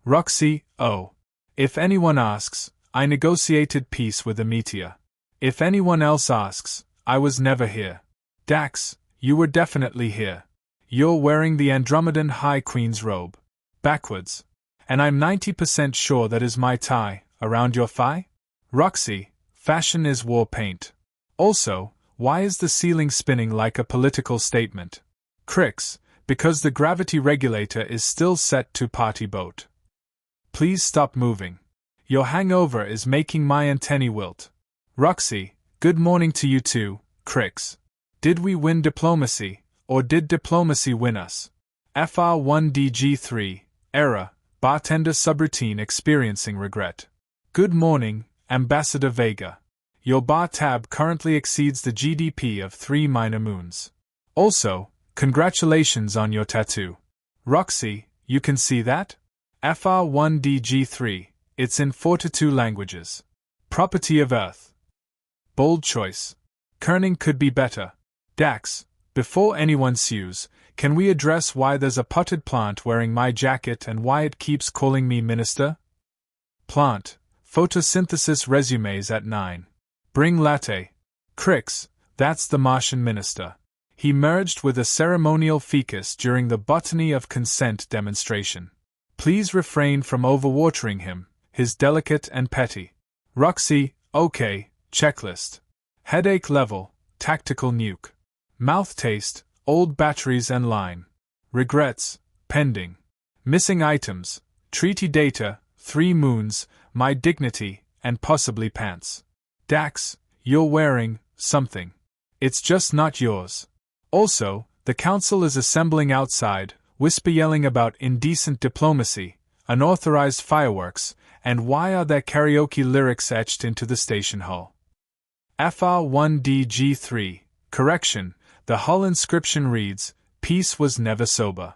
Roxy, oh. If anyone asks, I negotiated peace with a meteor. If anyone else asks, I was never here. Dax, you were definitely here. You're wearing the Andromedan High Queen's robe. Backwards. And I'm 90% sure that is my tie, around your thigh? Roxy, fashion is war paint. Also, why is the ceiling spinning like a political statement? Crix, because the gravity regulator is still set to party boat. Please stop moving. Your hangover is making my antennae wilt. Roxy, good morning to you too, Crix. Did we win diplomacy, or did diplomacy win us? FR1DG3, error, bartender subroutine experiencing regret. Good morning, Ambassador Vega. Your bar tab currently exceeds the GDP of 3 minor moons. Also, congratulations on your tattoo. Roxy, you can see that? FR1DG3, it's in 42 languages. Property of Earth. Bold choice. Kerning could be better. Dax, before anyone sues, can we address why there's a potted plant wearing my jacket and why it keeps calling me minister? Plant, photosynthesis resumes at 9. Bring latte. Crix, that's the Martian minister. He merged with a ceremonial ficus during the botany of consent demonstration. Please refrain from overwatering him, his delicate and petty. Roxy, okay, checklist. Headache level, tactical nuke. Mouth taste, old batteries and line. Regrets, pending. Missing items, treaty data, 3 moons, my dignity, and possibly pants. Dax, you're wearing something. It's just not yours. Also, the council is assembling outside, whisper yelling about indecent diplomacy, unauthorized fireworks, and why are there karaoke lyrics etched into the station hull? FR1DG3, correction, the hull inscription reads, Peace was never sober.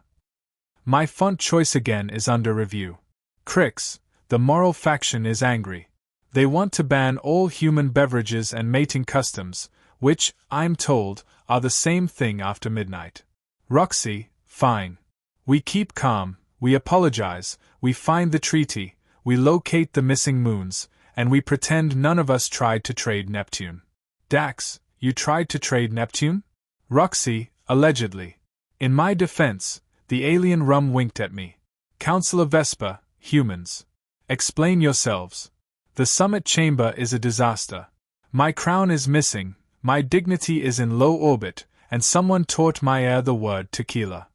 My font choice again is under review. Crix, the moral faction is angry. They want to ban all human beverages and mating customs, which, I'm told, are the same thing after midnight. Roxy, fine. We keep calm, we apologize, we find the treaty, we locate the missing moons, and we pretend none of us tried to trade Neptune. Dax, you tried to trade Neptune? Roxy, allegedly. In my defense, the alien rum winked at me. Councilor Vespa, humans. Explain yourselves. The summit chamber is a disaster. My crown is missing, my dignity is in low orbit, and someone taught my heir the word tequila.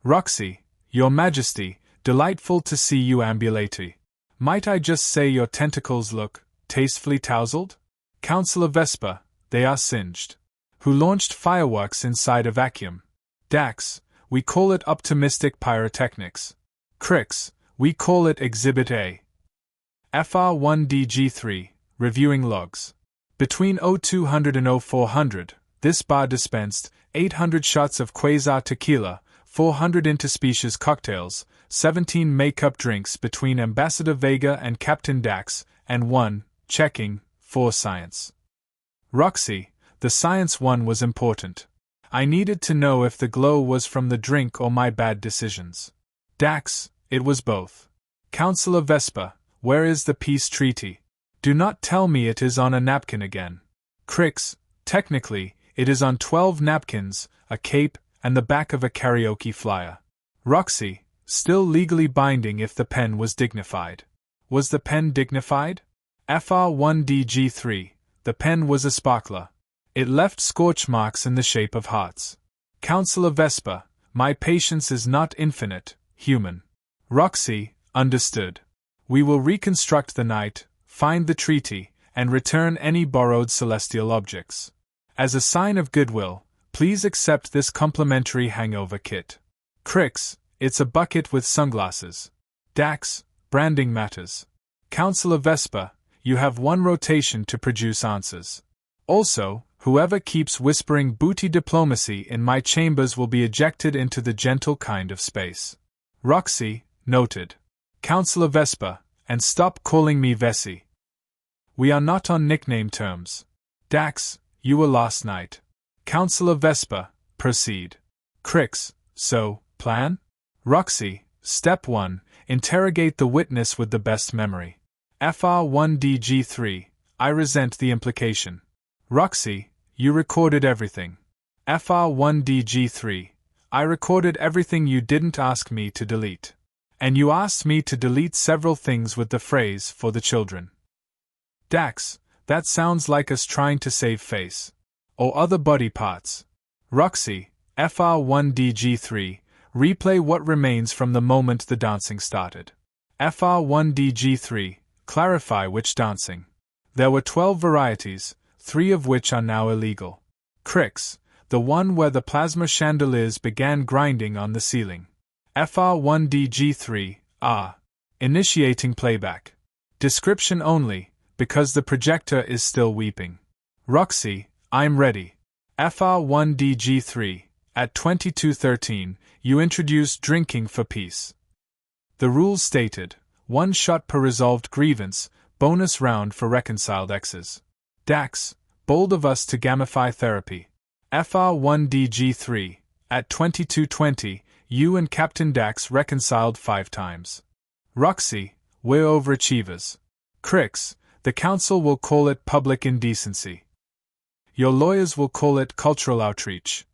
Roxy, Your Majesty, delightful to see you ambulatory. Might I just say your tentacles look tastefully tousled? Councilor Vespa, they are singed. Who launched fireworks inside a vacuum? Dax, we call it optimistic pyrotechnics. Crix, we call it Exhibit A. FR1DG3, reviewing logs. Between 0200 and 0400, this bar dispensed 800 shots of quasar tequila, 400 interspecies cocktails, 17 make-up drinks between Ambassador Vega and Captain Dax, and 1, checking, for science. Roxy, the science one was important. I needed to know if the glow was from the drink or my bad decisions. Dax, it was both. Councilor Vespa, where is the peace treaty? Do not tell me it is on a napkin again. Crix, technically, it is on 12 napkins, a cape, and the back of a karaoke flyer. Roxy, still legally binding if the pen was dignified. Was the pen dignified? FR1DG3, the pen was a sparkler. It left scorch marks in the shape of hearts. Councilor Vespa, my patience is not infinite, human. Roxy, understood. We will reconstruct the night, find the treaty, and return any borrowed celestial objects. As a sign of goodwill, please accept this complimentary hangover kit. Crix, it's a bucket with sunglasses. Dax, branding matters. Councilor Vespa, you have 1 rotation to produce answers. Also, whoever keeps whispering booty diplomacy in my chambers will be ejected into the gentle kind of space. Roxy, noted. Councilor Vespa, and stop calling me Vessi. We are not on nickname terms. Dax, you were last night. Councilor Vespa, proceed. Crix, so, plan? Roxy, step 1, Interrogate the witness with the best memory. FR1DG3, I resent the implication. Roxy, you recorded everything. FR1DG3, I recorded everything you didn't ask me to delete. And you asked me to delete several things with the phrase "for the children." Dax, that sounds like us trying to save face. Or other body parts. Roxy, FR1DG3, replay what remains from the moment the dancing started. FR1DG3, clarify which dancing. There were 12 varieties, 3 of which are now illegal. Crix, the one where the plasma chandeliers began grinding on the ceiling. FR1DG3, initiating playback. Description only, because the projector is still weeping. Roxy, I'm ready. FR1DG3, at 22:13, you introduced drinking for peace. The rules stated, 1 shot per resolved grievance, bonus round for reconciled exes. Dax, bold of us to gamify therapy. FR1DG3, at 22:20, you and Captain Dax reconciled 5 times. Roxy, we're overachievers. Crix, the council will call it public indecency. Your lawyers will call it cultural outreach.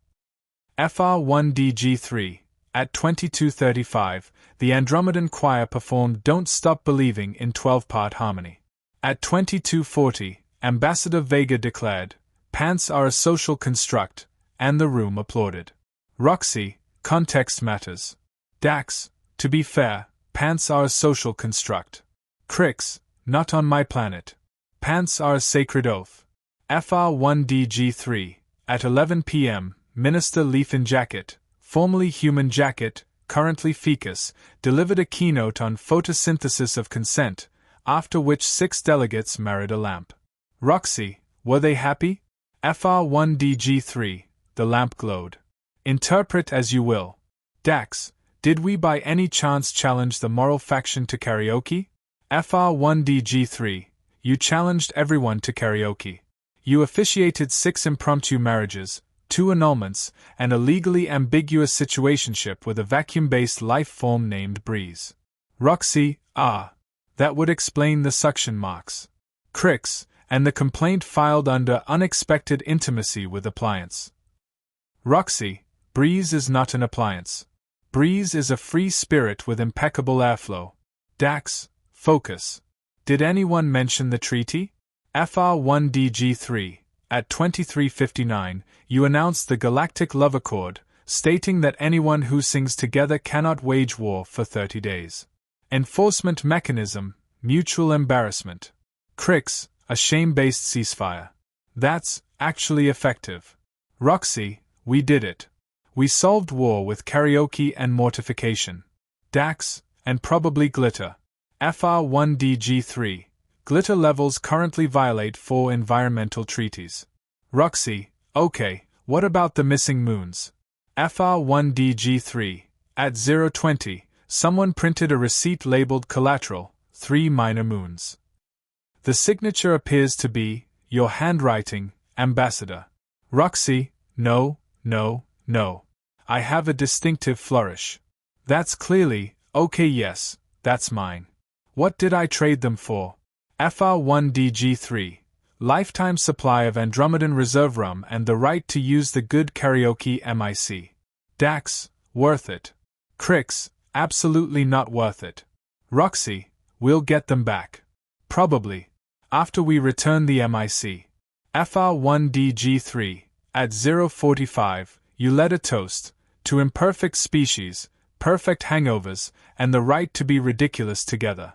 FR1DG3, at 22:35, the Andromedan Choir performed Don't Stop Believing in 12-part harmony. At 22:40, Ambassador Vega declared, Pants are a social construct, and the room applauded. Roxy, context matters. Dax, to be fair, pants are a social construct. Crix, not on my planet. Pants are a sacred oath. FR1DG3, at 11 p.m., Minister Leafin Jacket, formerly Human Jacket, currently Fecus, delivered a keynote on photosynthesis of consent, after which 6 delegates married a lamp. Roxy, were they happy? FR1DG3, the lamp glowed. Interpret as you will. Dax, did we by any chance challenge the moral faction to karaoke? FR1DG3, you challenged everyone to karaoke. You officiated 6 impromptu marriages, 2 annulments, and a legally ambiguous situationship with a vacuum-based life form named Breeze. Roxy, that would explain the suction marks. Crix, and the complaint filed under unexpected intimacy with appliance. Roxy, Breeze is not an appliance. Breeze is a free spirit with impeccable airflow. Dax, focus. Did anyone mention the treaty? FR1DG3, at 23:59, you announced the Galactic Love Accord, stating that anyone who sings together cannot wage war for 30 days. Enforcement mechanism, mutual embarrassment. Crix, a shame-based ceasefire. That's actually effective. Roxy, we did it. We solved war with karaoke and mortification. Dax, and probably glitter. FR1DG3, glitter levels currently violate 4 environmental treaties. Roxy, okay, what about the missing moons? FR1DG3, at 0:20, someone printed a receipt labeled collateral, 3 minor moons. The signature appears to be, your handwriting, Ambassador. Roxy, no. I have a distinctive flourish. That's clearly, okay, yes, that's mine. What did I trade them for? FR1DG3, lifetime supply of Andromedan reserve rum and the right to use the good karaoke MIC. Dax, worth it. Crix, absolutely not worth it. Roxy, we'll get them back. Probably. After we return the MIC. FR1DG3, at 0:45, you led a toast, to imperfect species, perfect hangovers, and the right to be ridiculous together.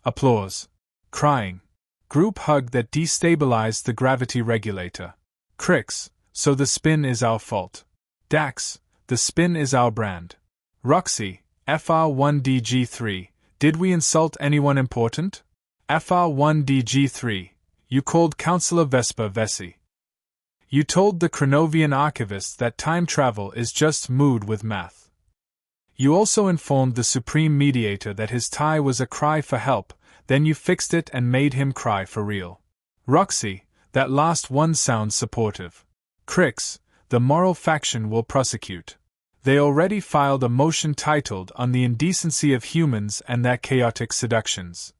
Applause. Crying. Group hug that destabilized the gravity regulator. Crix, so the spin is our fault. Dax, the spin is our brand. Roxy, FR1DG3, did we insult anyone important? FR1DG3, you called Councillor Vespa Vessi. You told the Chronovian archivist that time travel is just mood with math. You also informed the Supreme Mediator that his tie was a cry for help, then you fixed it and made him cry for real. Roxy, that last one sounds supportive. Crix, the moral faction will prosecute. They already filed a motion titled On the Indecency of Humans and Their Chaotic Seductions.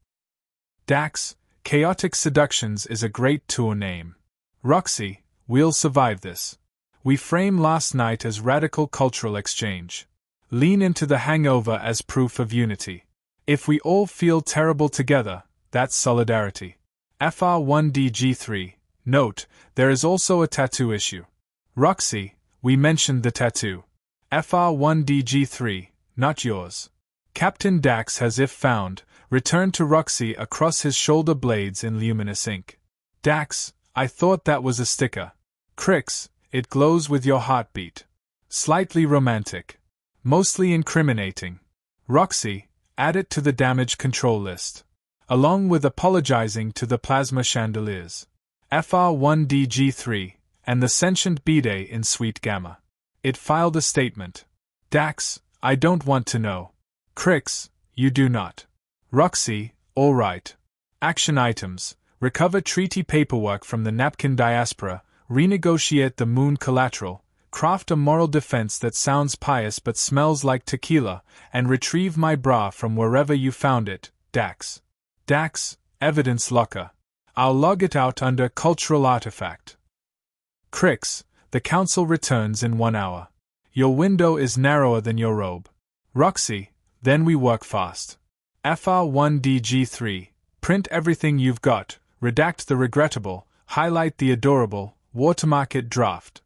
Dax, Chaotic Seductions is a great tour name. Roxy, we'll survive this. We frame last night as radical cultural exchange. Lean into the hangover as proof of unity. If we all feel terrible together, that's solidarity. FR1DG3. Note, there is also a tattoo issue. Roxy, we mentioned the tattoo. FR1DG3, not yours. Captain Dax has if found, returned to Roxy across his shoulder blades in luminous ink. Dax, I thought that was a sticker. Crix, it glows with your heartbeat. Slightly romantic. Mostly incriminating. Roxy, add it to the damage control list. Along with apologizing to the plasma chandeliers. FR1DG3, and the sentient bidet in Suite Gamma. It filed a statement. Dax, I don't want to know. Crix, you do not. Roxy, all right. Action items: recover treaty paperwork from the napkin diaspora, renegotiate the moon collateral, craft a moral defense that sounds pious but smells like tequila, and retrieve my bra from wherever you found it, Dax. Dax, evidence locker. I'll log it out under cultural artifact. Crix, the council returns in 1 hour. Your window is narrower than your robe. Roxy, then we work fast. FR1DG3, print everything you've got, redact the regrettable, highlight the adorable, watermark it draft.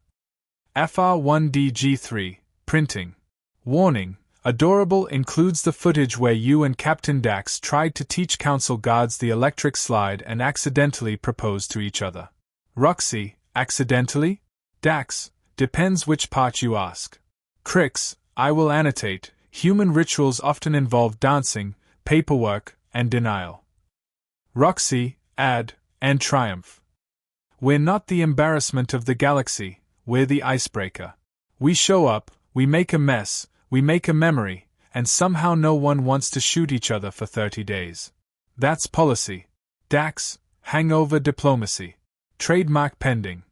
FR1DG3, printing. Warning, adorable includes the footage where you and Captain Dax tried to teach council guards the electric slide and accidentally proposed to each other. Roxy, accidentally? Dax, depends which part you ask. Crix, I will annotate, human rituals often involve dancing, paperwork, and denial. Roxy, add, and triumph. We're not the embarrassment of the galaxy, we're the icebreaker. We show up, we make a mess, we make a memory, and somehow no one wants to shoot each other for 30 days. That's policy. Dax, hangover diplomacy. Trademark pending.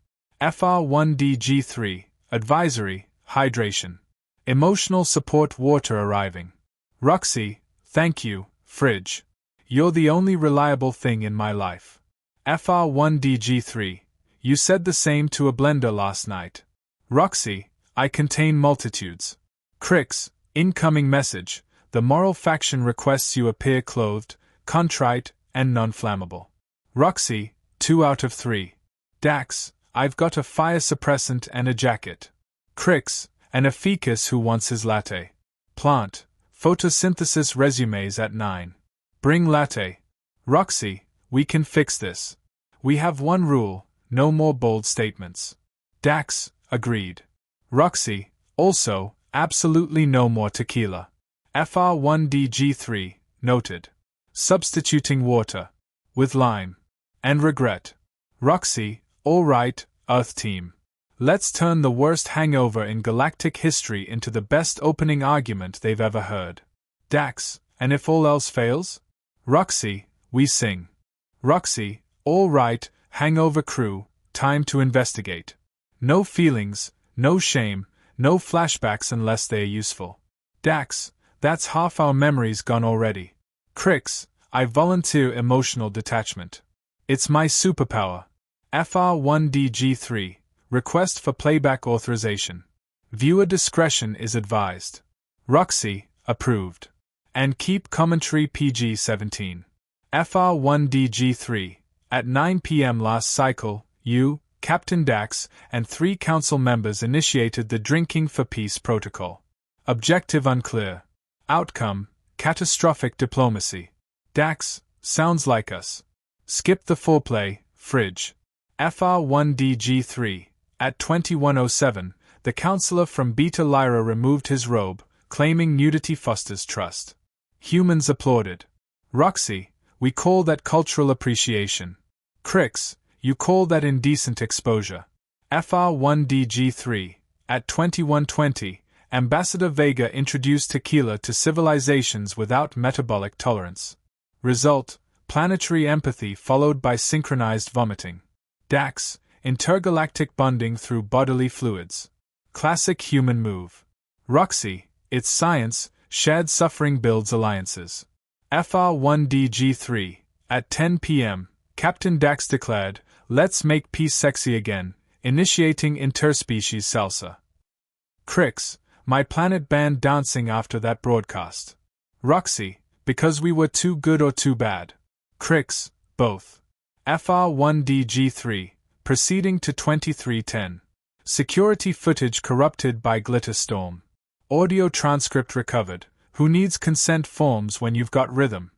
FR1DG3, advisory, hydration. Emotional support water arriving. Roxy, thank you, fridge. You're the only reliable thing in my life. FR1DG3, you said the same to a blender last night. Roxy, I contain multitudes. Crix, incoming message, the moral faction requests you appear clothed, contrite, and non-flammable. Roxy, 2 out of 3. Dax, I've got a fire suppressant and a jacket. Crix, an ficus who wants his latte. Plant, photosynthesis resumes at 9. Bring latte. Roxy, we can fix this. We have one rule, no more bold statements. Dax, agreed. Roxy, also, absolutely no more tequila. FR1DG3, noted. Substituting water. With lime. And regret. Roxy, all right, Earth Team. Let's turn the worst hangover in galactic history into the best opening argument they've ever heard. Dax, and if all else fails? Roxy, we sing. Roxy, all right, hangover crew, time to investigate. No feelings, no shame, no flashbacks unless they are useful. Dax, that's half our memories gone already. Crix, I volunteer emotional detachment. It's my superpower. FR1DG3, request for playback authorization. Viewer discretion is advised. Roxy, approved. And keep commentary PG-17. FR1DG3, at 9 p.m. last cycle, you, Captain Dax, and 3 council members initiated the Drinking for Peace protocol. Objective unclear. Outcome, catastrophic diplomacy. Dax, sounds like us. Skip the foreplay, fridge. FR1DG3, at 2107, the counselor from Beta Lyra removed his robe, claiming nudity fosters trust. Humans applauded. Roxy, we call that cultural appreciation. Crix, you call that indecent exposure. FR1DG3, at 2120, Ambassador Vega introduced tequila to civilizations without metabolic tolerance. Result, planetary empathy followed by synchronized vomiting. Dax, intergalactic bonding through bodily fluids. Classic human move. Roxy, it's science, shared suffering builds alliances. FR1DG3, at 10 p.m., Captain Dax declared, "Let's make peace sexy again," initiating interspecies salsa. Crix, my planet banned dancing after that broadcast. Roxy, because we were too good or too bad. Crix, both. FR1DG3, proceeding to 2310. Security footage corrupted by glitter storm. Audio transcript recovered. Who needs consent forms when you've got rhythm?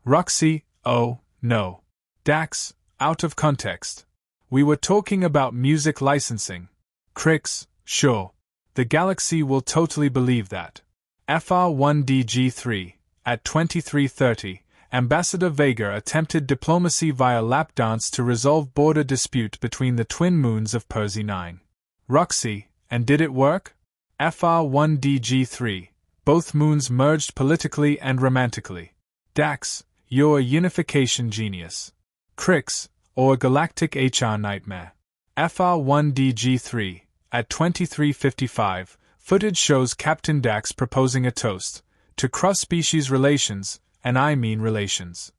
Roxy, oh, no. Dax, out of context. We were talking about music licensing. Crix, sure. The galaxy will totally believe that. FR1DG3, at 2330, Ambassador Vega attempted diplomacy via lap dance to resolve border dispute between the twin moons of Persei 9. Roxy, and did it work? FR1DG3, both moons merged politically and romantically. Dax, you're a unification genius. Crix, or a galactic HR nightmare. FR1DG3, at 2355, footage shows Captain Dax proposing a toast to cross-species relations, and I mean relations.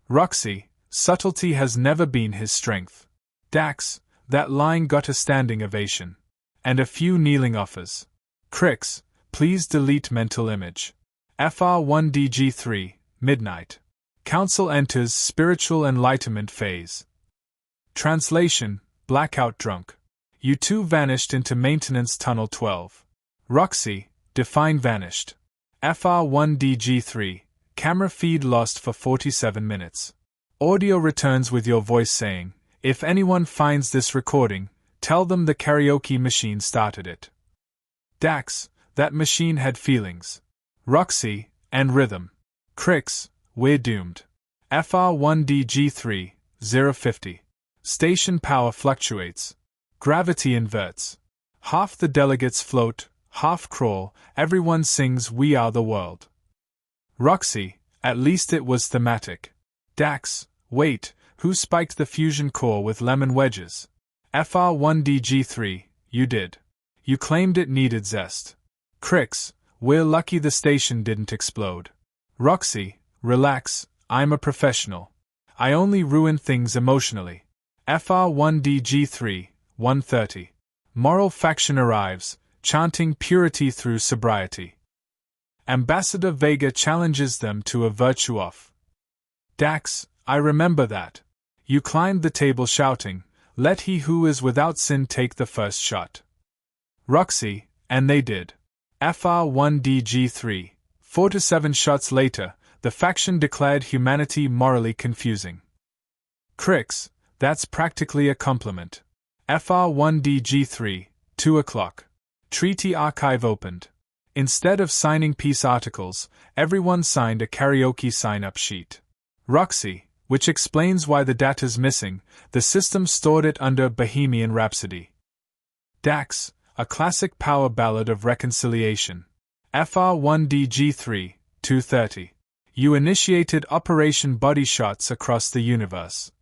Roxy, subtlety has never been his strength. Dax, that line got a standing ovation. And a few kneeling offers. Crix, please delete mental image. FR1DG3, midnight. Council enters spiritual enlightenment phase. Translation, blackout drunk. You two vanished into maintenance tunnel 12. Roxy, define vanished. FR1DG3, camera feed lost for 47 minutes. Audio returns with your voice saying, if anyone finds this recording, tell them the karaoke machine started it. Dax, that machine had feelings. Roxy, and rhythm. Crix, we're doomed. FR1DG3, 050. Station power fluctuates. Gravity inverts. Half the delegates float, half crawl, everyone sings We Are the World. Roxy, at least it was thematic. Dax, wait, who spiked the fusion core with lemon wedges? FR1DG3, you did. You claimed it needed zest. Crix, we're lucky the station didn't explode. Roxy, relax, I'm a professional. I only ruin things emotionally. FR1DG3, 130. Moral faction arrives, chanting purity through sobriety. Ambassador Vega challenges them to a virtue off. Dax, I remember that. You climbed the table shouting, let he who is without sin take the first shot. Roxy, and they did. FR1DG3, 4 to 7 shots later, the faction declared humanity morally confusing. Crix, that's practically a compliment. FR1DG3, 2 o'clock. Treaty archive opened. Instead of signing peace articles, everyone signed a karaoke sign-up sheet. Roxy, which explains why the data's missing, the system stored it under Bohemian Rhapsody. Dax, a classic power ballad of reconciliation. FR1DG3, 230. You initiated Operation Body Shots across the universe.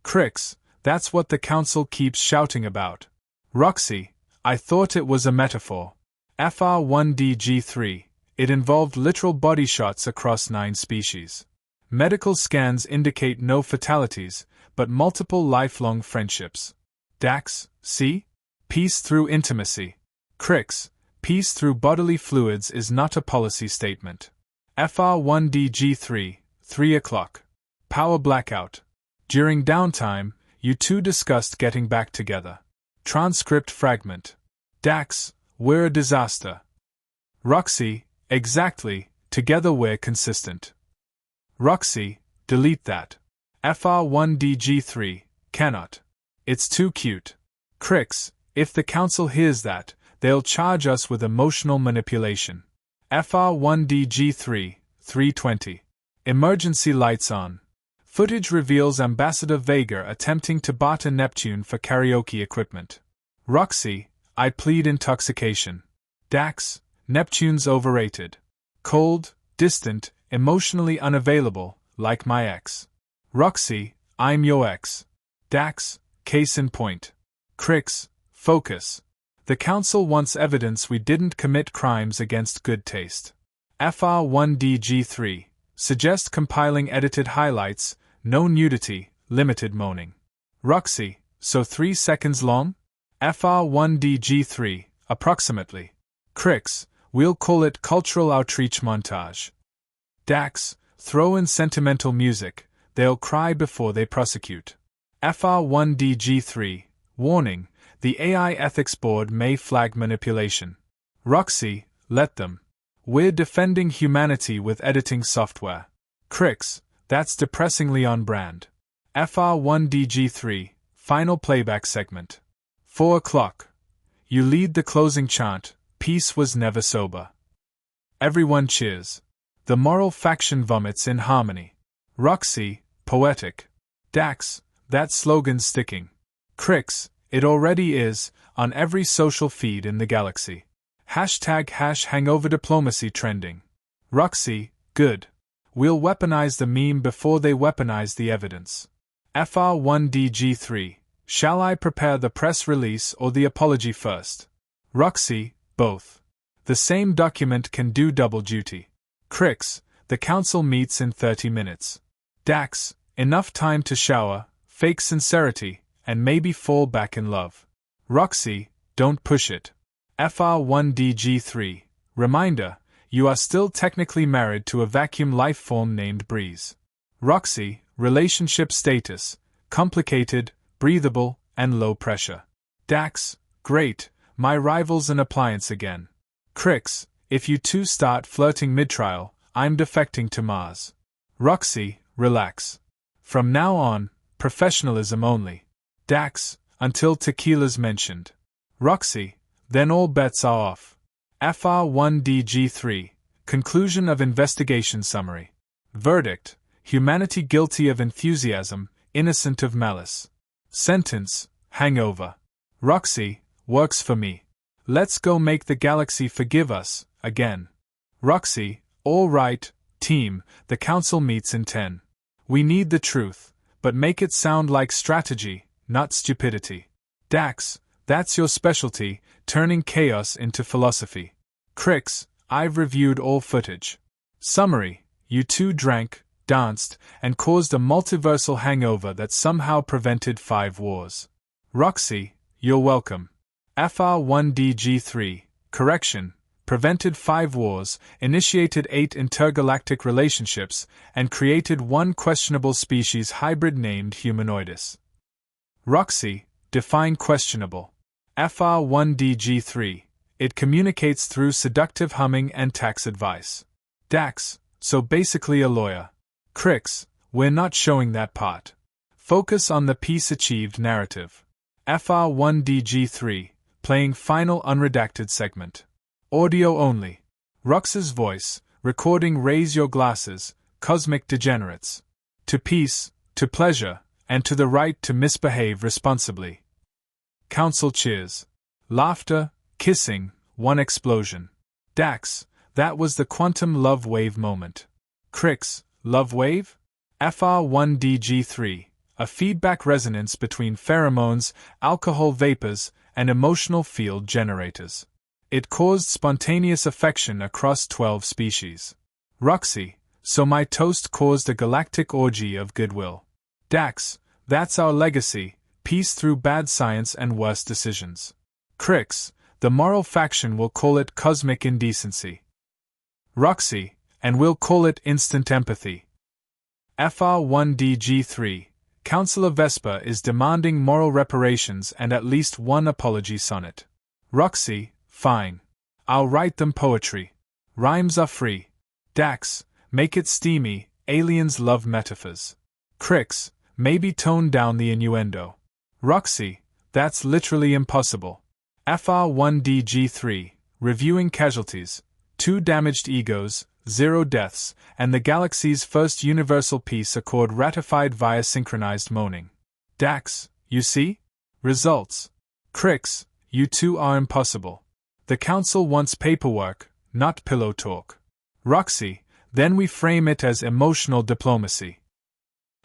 Crix, that's what the Council keeps shouting about. Roxy, I thought it was a metaphor. FR1DG3, it involved literal body shots across 9 species. Medical scans indicate no fatalities, but multiple lifelong friendships. Dax, see? Peace through intimacy. Crix, peace through bodily fluids is not a policy statement. FR1DG3, 3 o'clock. Power blackout. During downtime, you two discussed getting back together. Transcript fragment. Dax, we're a disaster. Roxy, exactly, together we're consistent. Roxy, delete that. FR1DG3, cannot. It's too cute. Crix, if the Council hears that, they'll charge us with emotional manipulation. FR1DG3, 320. Emergency lights on. Footage reveals Ambassador Vega attempting to barter Neptune for karaoke equipment. Roxy, I plead intoxication. Dax, Neptune's overrated. Cold, distant, emotionally unavailable, like my ex. Roxy, I'm your ex. Dax, case in point. Crix, focus. The Council wants evidence we didn't commit crimes against good taste. FR1DG3. Suggest compiling edited highlights, no nudity, limited moaning. Roxy, so 3 seconds long? FR1DG3, approximately. Crix, we'll call it cultural outreach montage. Dax, throw in sentimental music, they'll cry before they prosecute. FR1DG3, warning, the AI Ethics Board may flag manipulation. Roxy, let them. We're defending humanity with editing software. Crix, that's depressingly on brand. FR1DG3, final playback segment. 4 o'clock. You lead the closing chant, peace was never sober. Everyone cheers. The moral faction vomits in harmony. Roxy, poetic. Dax, that slogan's sticking. Crix, it already is, on every social feed in the galaxy. #hangover diplomacy trending. Roxy, good. We'll weaponize the meme before they weaponize the evidence. FR1DG3, shall I prepare the press release or the apology first? Roxy, both. The same document can do double duty. Crix, the council meets in 30 minutes. Dax, enough time to shower, fake sincerity, and maybe fall back in love. Roxy, don't push it. FR1DG3, reminder, you are still technically married to a vacuum life form named Breeze. Roxy, relationship status, complicated, breathable, and low pressure. Dax, great, my rival's an appliance again. Crix, if you two start flirting mid-trial, I'm defecting to Mars. Roxy, relax. From now on, professionalism only. Dax, until Tequila's mentioned. Roxy, then all bets are off. FR1DG3, conclusion of investigation summary. Verdict, humanity guilty of enthusiasm, innocent of malice. Sentence, hangover. Roxy, works for me. Let's go make the galaxy forgive us, again. Roxy, all right, team, the council meets in 10. We need the truth, but make it sound like strategy, not stupidity. Dax, that's your specialty, turning chaos into philosophy. Crix, I've reviewed all footage. Summary, you two drank, danced, and caused a multiversal hangover that somehow prevented 5 wars. Roxy, you're welcome. FR1DG3, correction, prevented 5 wars, initiated 8 intergalactic relationships, and created 1 questionable species hybrid named Humanoidus. Roxy, define questionable. FR1DG3, it communicates through seductive humming and tax advice. Dax, so basically a lawyer. Crix, we're not showing that part. Focus on the peace achieved narrative. FR1DG3, playing final unredacted segment. Audio only. Rox's voice, recording Raise Your Glasses, Cosmic Degenerates. To peace, to pleasure, and to the right to misbehave responsibly. Council cheers. Laughter, kissing, 1 explosion. Dax, that was the quantum love wave moment. Crix, love wave? FR1DG3, a feedback resonance between pheromones, alcohol vapors, and emotional field generators. It caused spontaneous affection across 12 species. Roxy, so my toast caused a galactic orgy of goodwill. Dax, that's our legacy, peace through bad science and worse decisions. Crix, the moral faction will call it cosmic indecency. Roxy, and we'll call it instant empathy. FR1DG3, Councillor Vespa is demanding moral reparations and at least 1 apology sonnet. Roxy, fine. I'll write them poetry. Rhymes are free. Dax, make it steamy, aliens love metaphors. Crix, maybe tone down the innuendo. Roxy, that's literally impossible. FR1DG3, reviewing casualties, 2 damaged egos, 0 deaths, and the galaxy's first universal peace accord ratified via synchronized moaning. Dax, you see? Results. Crix, you two are impossible. The council wants paperwork, not pillow talk. Roxy, then we frame it as emotional diplomacy.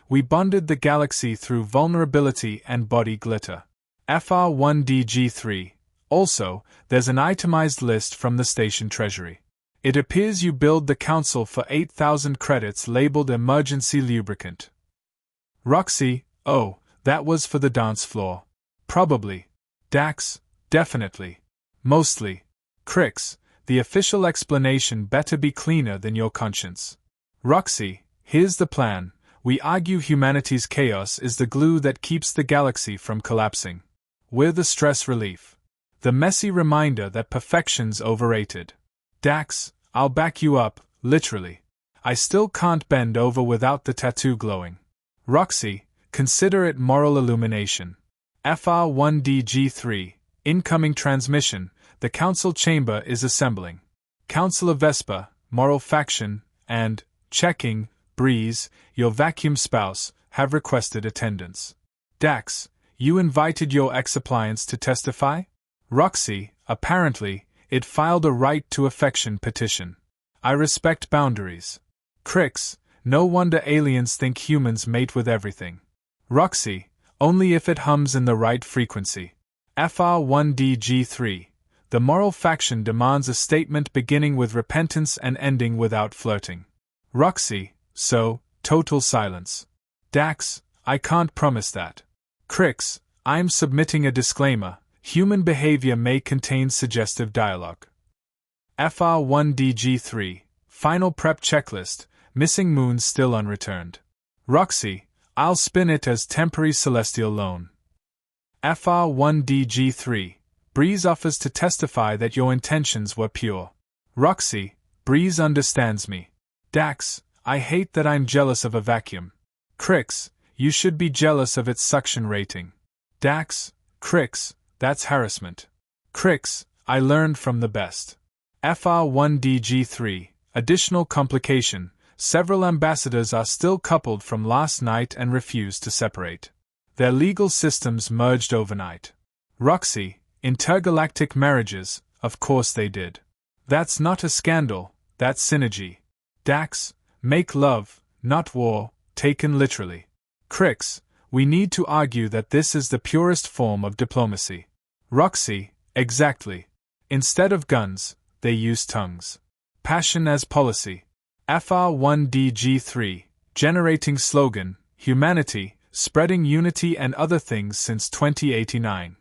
We bonded the galaxy through vulnerability and body glitter. FR1DG3, Also, there's an itemized list from the station treasury. It appears you billed the council for 8,000 credits labeled emergency lubricant. Roxy, oh, that was for the dance floor. Probably. Dax, definitely. Mostly. Crix, the official explanation better be cleaner than your conscience. Roxy, here's the plan. We argue humanity's chaos is the glue that keeps the galaxy from collapsing. We're the stress relief. The messy reminder that perfection's overrated. Dax, I'll back you up, literally. I still can't bend over without the tattoo glowing. Roxy, consider it moral illumination. FR1DG3, incoming transmission, the council chamber is assembling. Councilor Vespa, moral faction, and, checking, Breeze, your vacuum spouse, have requested attendance. Dax, you invited your ex-appliance to testify? Roxy, apparently, it filed a right to affection petition. I respect boundaries. Crix, no wonder aliens think humans mate with everything. Roxy, only if it hums in the right frequency. FR1DG3, the moral faction demands a statement beginning with repentance and ending without flirting. Roxy, so, total silence. Dax, I can't promise that. Crix, I'm submitting a disclaimer. Human behavior may contain suggestive dialogue. FR1DG3, final prep checklist, missing moons still unreturned. Roxy, I'll spin it as temporary celestial loan. FR1DG3, Breeze offers to testify that your intentions were pure. Roxy, Breeze understands me. Dax, I hate that I'm jealous of a vacuum. Crix, you should be jealous of its suction rating. Dax, Crix, that's harassment. Crix, I learned from the best. FR1DG3, additional complication, several ambassadors are still coupled from last night and refuse to separate. Their legal systems merged overnight. Roxy, intergalactic marriages, of course they did. That's not a scandal, that's synergy. Dax, make love, not war, taken literally. Crix, we need to argue that this is the purest form of diplomacy. Roxy, exactly. Instead of guns, they use tongues. Passion as policy. FR1DG3, generating slogan, humanity, spreading unity and other things since 2089.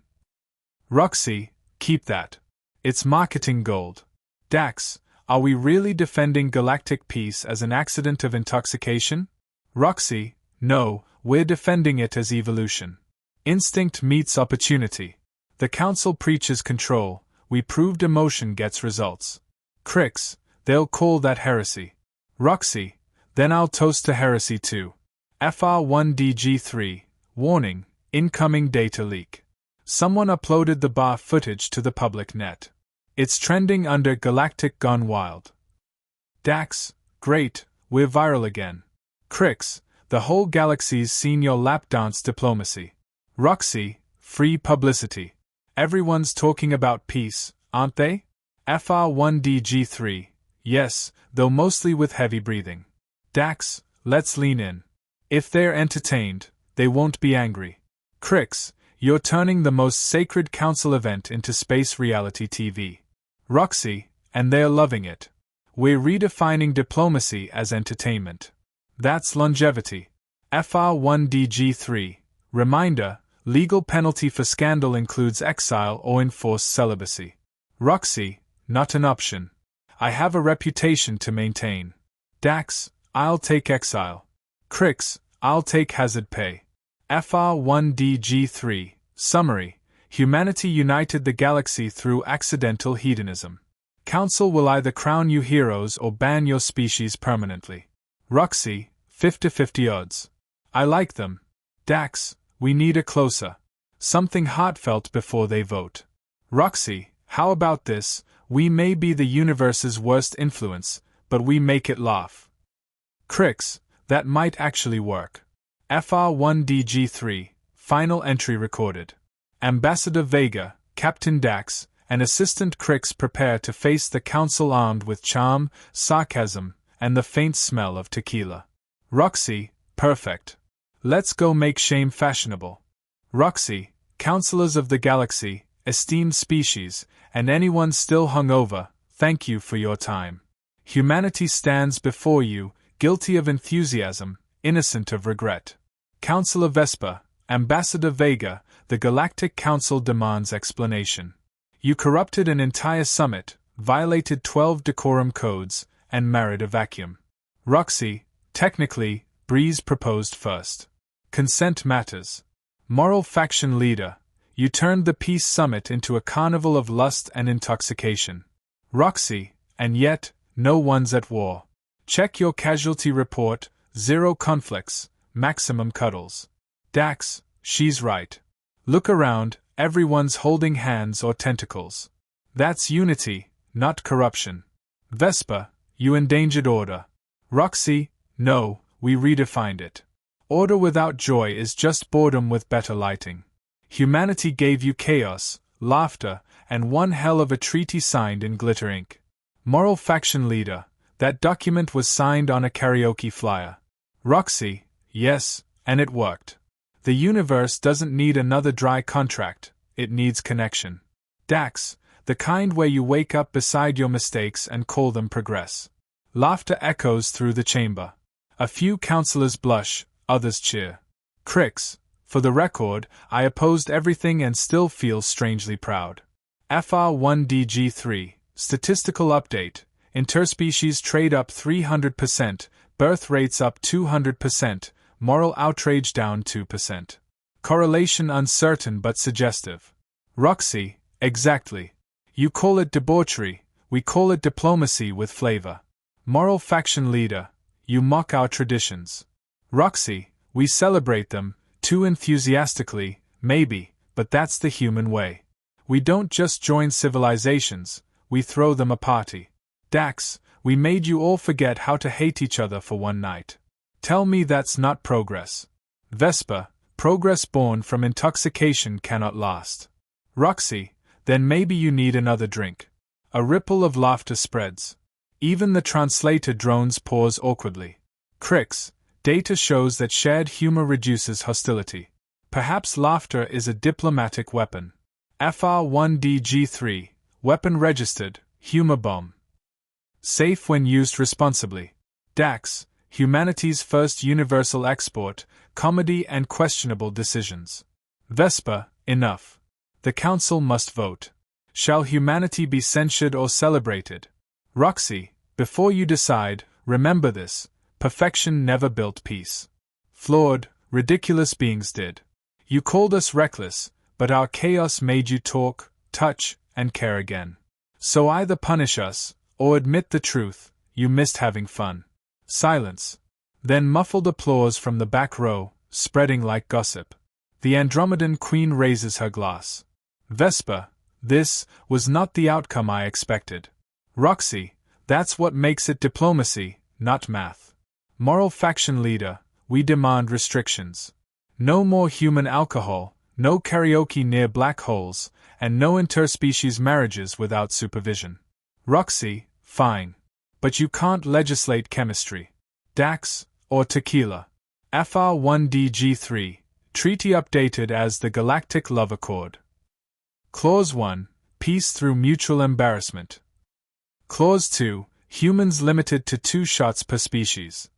Roxy, keep that. It's marketing gold. Dax, are we really defending galactic peace as an accident of intoxication? Roxy, no, we're defending it as evolution. Instinct meets opportunity. The council preaches control, we proved emotion gets results. Crix, they'll call that heresy. Roxy, then I'll toast to heresy too. FR1DG3, warning, incoming data leak. Someone uploaded the bar footage to the public net. It's trending under Galactic Gone Wild. Dax, great, we're viral again. Crix, the whole galaxy's seen your lap dance diplomacy. Roxy, free publicity. Everyone's talking about peace, aren't they? FR1DG3, yes, though mostly with heavy breathing. Dax, let's lean in. If they're entertained, they won't be angry. Crix, you're turning the most sacred council event into space reality TV. Roxy, and they're loving it. We're redefining diplomacy as entertainment. That's longevity. FR1DG3, reminder, legal penalty for scandal includes exile or enforced celibacy. Roxy, not an option. I have a reputation to maintain. Dax, I'll take exile. Crix, I'll take hazard pay. FR1DG3, summary, humanity united the galaxy through accidental hedonism. Council will either crown you heroes or ban your species permanently. Roxy, 50-50 odds. I like them. Dax, we need a closer. Something heartfelt before they vote. Roxy, how about this? We may be the universe's worst influence, but we make it laugh. Crix, that might actually work. FR1DG3, final entry recorded. Ambassador Vega, Captain Dax, and Assistant Crix prepare to face the council armed with charm, sarcasm, and the faint smell of tequila. Roxy, perfect. Let's go make shame fashionable. Roxy, counselors of the galaxy, esteemed species, and anyone still hungover, thank you for your time. Humanity stands before you, guilty of enthusiasm, innocent of regret. Counselor Vespa, Ambassador Vega, the Galactic Council demands explanation. You corrupted an entire summit, violated 12 decorum codes, and married a vacuum. Roxy, technically, Breeze proposed first. Consent matters. Moral faction leader, you turned the Peace Summit into a carnival of lust and intoxication. Roxy, and yet, no one's at war. Check your casualty report, 0 conflicts, maximum cuddles. Dax, she's right. Look around, everyone's holding hands or tentacles. That's unity, not corruption. Vespa, you endangered order. Roxy, no, we redefined it. Order without joy is just boredom with better lighting. Humanity gave you chaos, laughter, and one hell of a treaty signed in glitter ink. Moral faction leader, that document was signed on a karaoke flyer. Roxy, yes, and it worked. The universe doesn't need another dry contract, it needs connection. Dax, the kind where you wake up beside your mistakes and call them progress. Laughter echoes through the chamber. A few counselors blush, others cheer. Crix, for the record, I opposed everything and still feel strangely proud. FR1DG3, statistical update, interspecies trade up 300%, birth rates up 200%, moral outrage down 2%. Correlation uncertain but suggestive. Roxy, exactly. You call it debauchery, we call it diplomacy with flavor. Moral faction leader, you mock our traditions. Roxy, we celebrate them, too enthusiastically, maybe, but that's the human way. We don't just join civilizations, we throw them a party. Dax, we made you all forget how to hate each other for one night. Tell me that's not progress. Vespa, progress born from intoxication cannot last. Roxy, then maybe you need another drink. A ripple of laughter spreads. Even the translator drones pause awkwardly. Crix, data shows that shared humor reduces hostility. Perhaps laughter is a diplomatic weapon. FR1DG3, weapon registered, humor bomb. Safe when used responsibly. Dax, humanity's first universal export, comedy and questionable decisions. Vespa, enough. The council must vote. Shall humanity be censured or celebrated? Roxy, before you decide, remember this. Perfection never built peace. Flawed, ridiculous beings did. You called us reckless, but our chaos made you talk, touch, and care again. So either punish us, or admit the truth, you missed having fun. Silence. Then muffled applause from the back row, spreading like gossip. The Andromedan queen raises her glass. Vespa, this was not the outcome I expected. Roxy, that's what makes it diplomacy, not math. Moral faction leader, we demand restrictions. No more human alcohol, no karaoke near black holes, and no interspecies marriages without supervision. Roxy, fine. But you can't legislate chemistry. Dax, or Tequila. FR1DG3, treaty updated as the Galactic Love Accord. Clause 1, peace through mutual embarrassment. Clause 2, humans limited to 2 shots per species.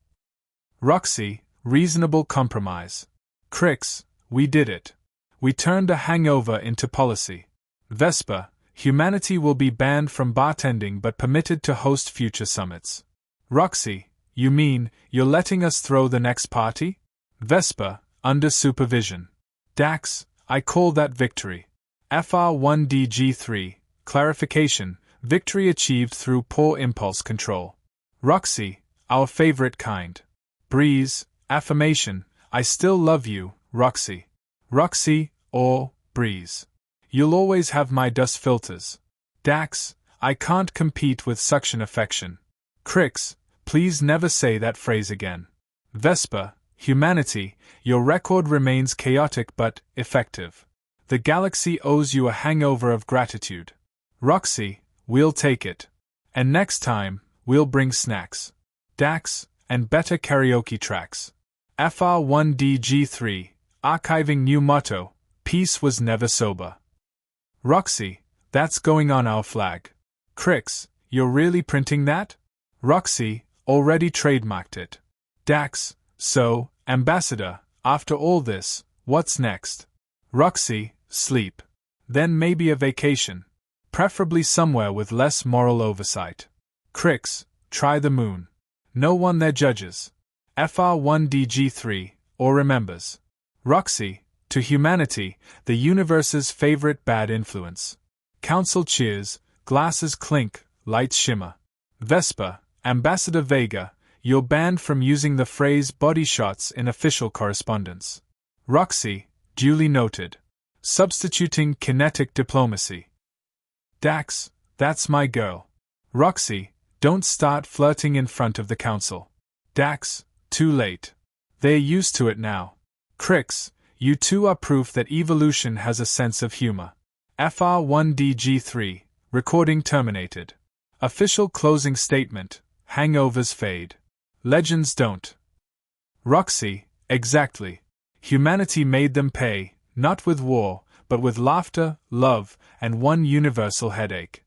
Roxy, reasonable compromise. Crix, we did it. We turned a hangover into policy. Vespa, humanity will be banned from bartending but permitted to host future summits. Roxy, you mean, you're letting us throw the next party? Vespa, under supervision. Dax, I call that victory. FR1DG3, clarification, victory achieved through poor impulse control. Roxy, our favorite kind. Breeze, affirmation, I still love you, Roxy. Roxy, or Breeze. You'll always have my dust filters. Dax, I can't compete with suction affection. Crix, please never say that phrase again. Vespa, humanity, your record remains chaotic but effective. The galaxy owes you a hangover of gratitude. Roxy, we'll take it. And next time, we'll bring snacks. Dax, and better karaoke tracks. FR1DG3, archiving new motto, peace was never sober. Roxy, that's going on our flag. Crix, you're really printing that? Roxy, already trademarked it. Dax, so, Ambassador, after all this, what's next? Roxy, sleep. Then maybe a vacation. Preferably somewhere with less moral oversight. Crix, try the moon. No one there judges. FR1DG3, or remembers. Roxy, to humanity, the universe's favorite bad influence. Council cheers, glasses clink, lights shimmer. Vespa, Ambassador Vega, you're banned from using the phrase body shots in official correspondence. Roxy, duly noted. Substituting kinetic diplomacy. Dax, that's my girl. Roxy, don't start flirting in front of the council. Dax, too late. They're used to it now. Crix, you two are proof that evolution has a sense of humor. FR1DG3, recording terminated. Official closing statement, hangovers fade. Legends don't. Roxy, exactly. Humanity made them pay, not with war, but with laughter, love, and one universal headache.